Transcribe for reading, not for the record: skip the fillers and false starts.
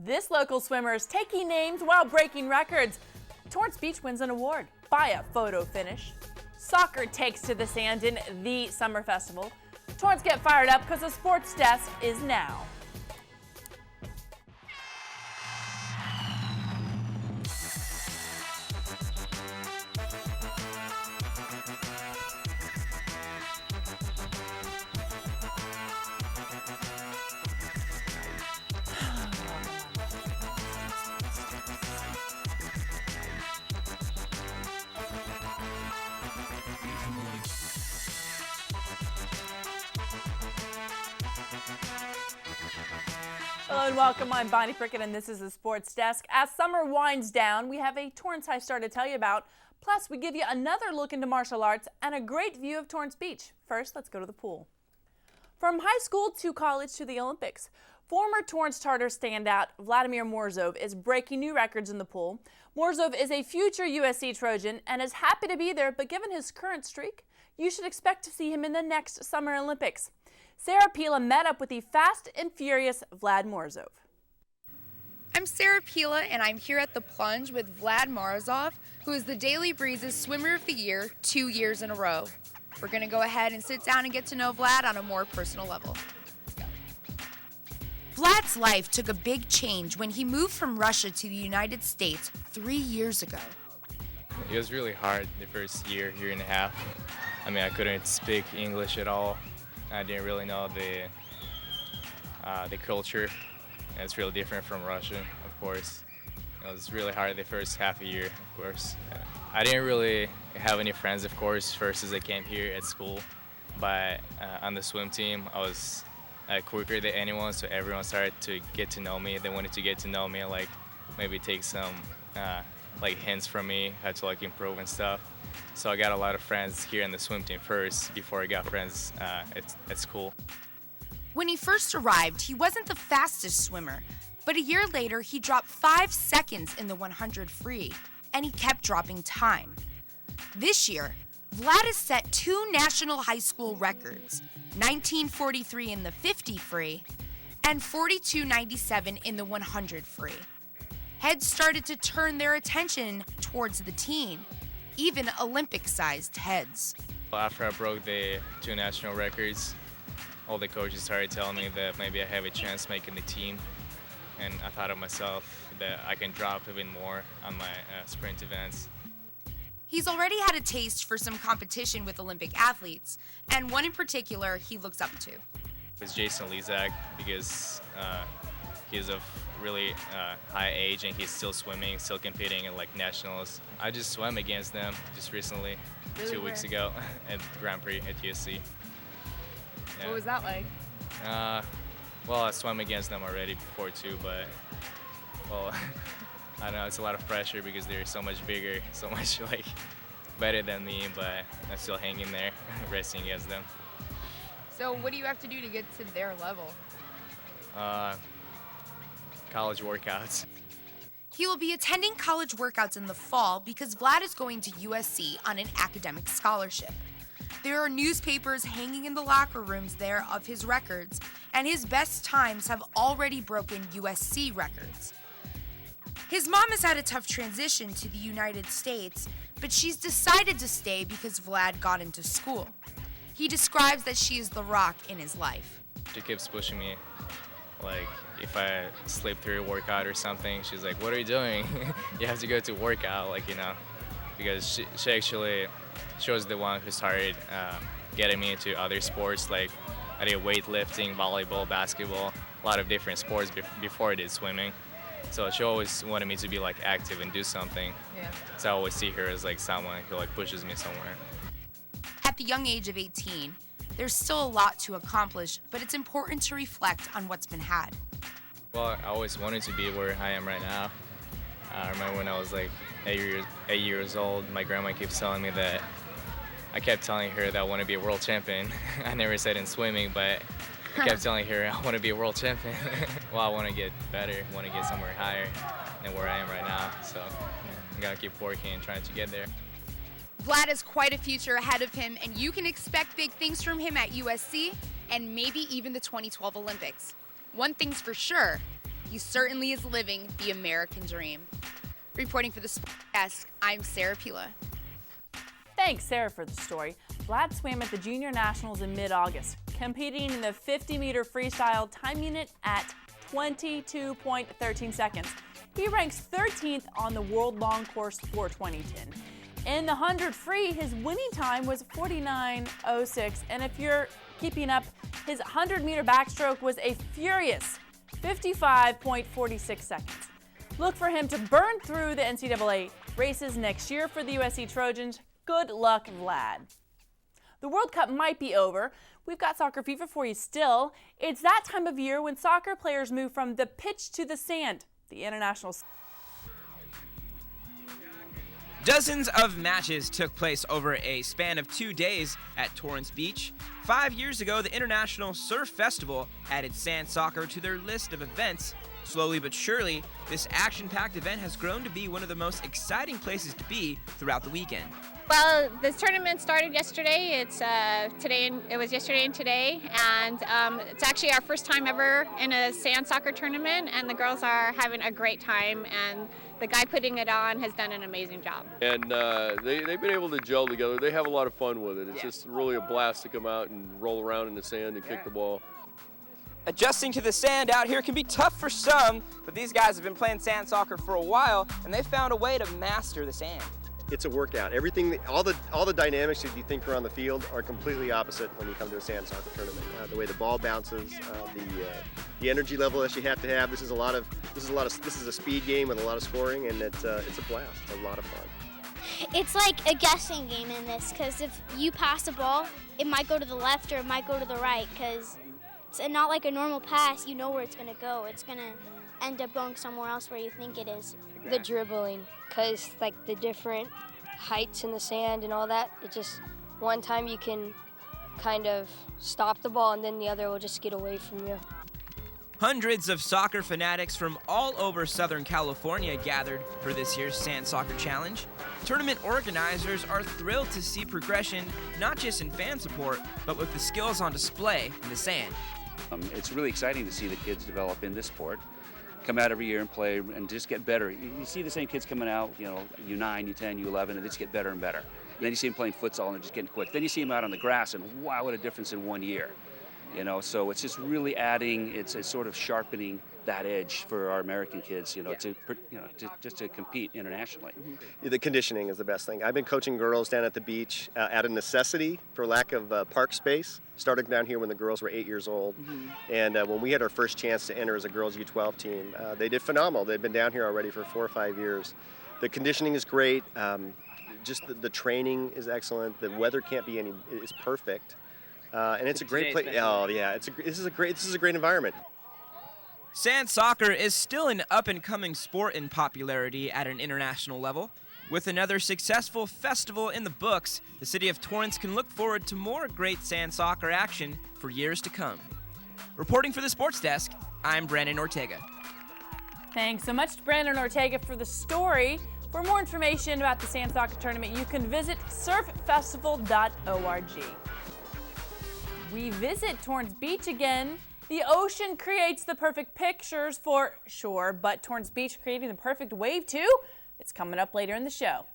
This local swimmer is taking names while breaking records. Torrance Beach wins an award by a photo finish. Soccer takes to the sand in the summer festival. Torrance, get fired up because the sports desk is now. Hello and welcome. I'm Bonnie Prickitt and this is the Sports Desk. As summer winds down, we have a Torrance High star to tell you about. Plus, we give you another look into martial arts and a great view of Torrance Beach. First, let's go to the pool. From high school to college to the Olympics, former Torrance Tartar standout Vladimir Morozov is breaking new records in the pool. Morozov is a future USC Trojan and is happy to be there, but given his current streak, you should expect to see him in the next Summer Olympics. Sarah Pila met up with the fast and furious Vlad Morozov. I'm Sarah Pila and I'm here at the plunge with Vlad Morozov, who is the Daily Breeze's Swimmer of the Year 2 years in a row. We're going to go ahead and sit down and get to know Vlad on a more personal level. Let's go. Vlad's life took a big change when he moved from Russia to the United States 3 years ago. It was really hard the first year and a half. I mean, I couldn't speak English at all. I didn't really know the culture. It's really different from Russia, of course. It was really hard the first half a year, of course. I didn't really have any friends, of course, first as I came here at school. But on the swim team, I was quicker than anyone, so everyone started to get to know me. They wanted to get to know me, like maybe take some hints from me, how to improve and stuff. So I got a lot of friends here in the swim team first before I got friends at school. When he first arrived, he wasn't the fastest swimmer, but a year later he dropped 5 seconds in the 100 free, and he kept dropping time. This year, Vlad has set 2 national high school records, 1943 in the 50 free and 42.97 in the 100 free. Heads started to turn their attention towards the teen, even Olympic-sized heads. After I broke the 2 national records, all the coaches started telling me that maybe I have a chance making the team. And I thought of myself that I can drop even more on my sprint events. He's already had a taste for some competition with Olympic athletes, and one in particular he looks up to. It's Jason Lezak because he's of really high age and he's still swimming, still competing in nationals. I just swam against them just recently, really 2 weeks ago at Grand Prix at USC. Yeah. What was that like? Well, I swam against them already before too, but well, I know it's a lot of pressure because they're so much bigger, so much better than me, but I'm still hanging there, racing against them. So what do you have to do to get to their level? College workouts. He will be attending college workouts in the fall because Vlad is going to USC on an academic scholarship. There are newspapers hanging in the locker rooms there of his records, and his best times have already broken USC records. His mom has had a tough transition to the United States, but she's decided to stay because Vlad got into school. He describes that she is the rock in his life. She keeps pushing me. If I slip through a workout or something, she's like, "What are you doing? You have to go to workout," because she was the one who started getting me into other sports. I did weightlifting, volleyball, basketball, a lot of different sports before I did swimming. So she always wanted me to be active and do something. Yeah. So I always see her as someone who pushes me somewhere. At the young age of 18, there's still a lot to accomplish, but it's important to reflect on what's been had. Well, I always wanted to be where I am right now. I remember when I was 8 years old, my grandma keeps telling me that I kept telling her that I want to be a world champion. I never said in swimming, but I kept telling her I want to be a world champion. Well, I want to get better, want to get somewhere higher than where I am right now. So I'm going to keep working and trying to get there. Vlad has quite a future ahead of him, and you can expect big things from him at USC and maybe even the 2012 Olympics. One thing's for sure, He certainly is living the American dream. Reporting for the Sports Desk, I'm Sarah Pila. Thanks, Sarah, for the story. Vlad swam at the Junior Nationals in mid-August, competing in the 50-meter freestyle, timing it at 22.13 seconds. He ranks 13th on the world long course for 2010. In the 100 free, his winning time was 49.06, and if you're keeping up, his 100-meter backstroke was a furious 55.46 seconds. Look for him to burn through the NCAA races next year for the USC Trojans. Good luck, Vlad. The World Cup might be over. We've got soccer fever for you still. It's that time of year when soccer players move from the pitch to the sand. The international. Dozens of matches took place over a span of 2 days at Torrance Beach. 5 years ago, the International Surf Festival added sand soccer to their list of events. Slowly but surely, this action-packed event has grown to be one of the most exciting places to be throughout the weekend. Well, this tournament started yesterday. It was yesterday and today, and it's actually our first time ever in a sand soccer tournament, and the girls are having a great time, and the guy putting it on has done an amazing job. And they've been able to gel together. They have a lot of fun with it. It's just really a blast to come out and roll around in the sand and kick the ball. Adjusting to the sand out here can be tough for some, but these guys have been playing sand soccer for a while, and they found a way to master the sand. It's a workout. Everything, all the dynamics that you think are on the field are completely opposite when you come to a sand soccer tournament. The way the ball bounces, the energy level that you have to have. This is a speed game with a lot of scoring, and it's a blast. A lot of fun. It's like a guessing game in this, because if you pass a ball, it might go to the left or it might go to the right, because it's not like a normal pass. You know where it's going to go. It's going to end up going somewhere else where you think it is. The dribbling, because like the different heights in the sand and all that, it just, one time you can kind of stop the ball and then the other will just get away from you. Hundreds of soccer fanatics from all over Southern California gathered for this year's Sand Soccer Challenge. Tournament organizers are thrilled to see progression, not just in fan support, but with the skills on display in the sand. It's really exciting to see the kids develop in this sport, come out every year and play and just get better. You see the same kids coming out, U9, U10, U11, and they just get better and better. And then you see them playing futsal and they're just getting quick. Then you see them out on the grass and wow, what a difference in 1 year. So it's just really adding, it's sort of sharpening that edge for our American kids, to compete internationally. The conditioning is the best thing. I've been coaching girls down at the beach out of necessity for lack of park space. Started down here when the girls were 8 years old. And when we had our first chance to enter as a girls U12 team, they did phenomenal. They've been down here already for 4 or 5 years. The conditioning is great. Just the training is excellent. The weather is perfect. And it's a great place. Oh yeah, this is a great environment. Sand soccer is still an up-and-coming sport in popularity at an international level. With another successful festival in the books, the city of Torrance can look forward to more great sand soccer action for years to come. Reporting for the Sports Desk, I'm Brandon Ortega. Thanks so much to Brandon Ortega for the story. For more information about the sand soccer tournament, you can visit surffestival.org. We visit Torrance Beach again. The ocean creates the perfect pictures for sure, but Torrance Beach creating the perfect wave too? It's coming up later in the show.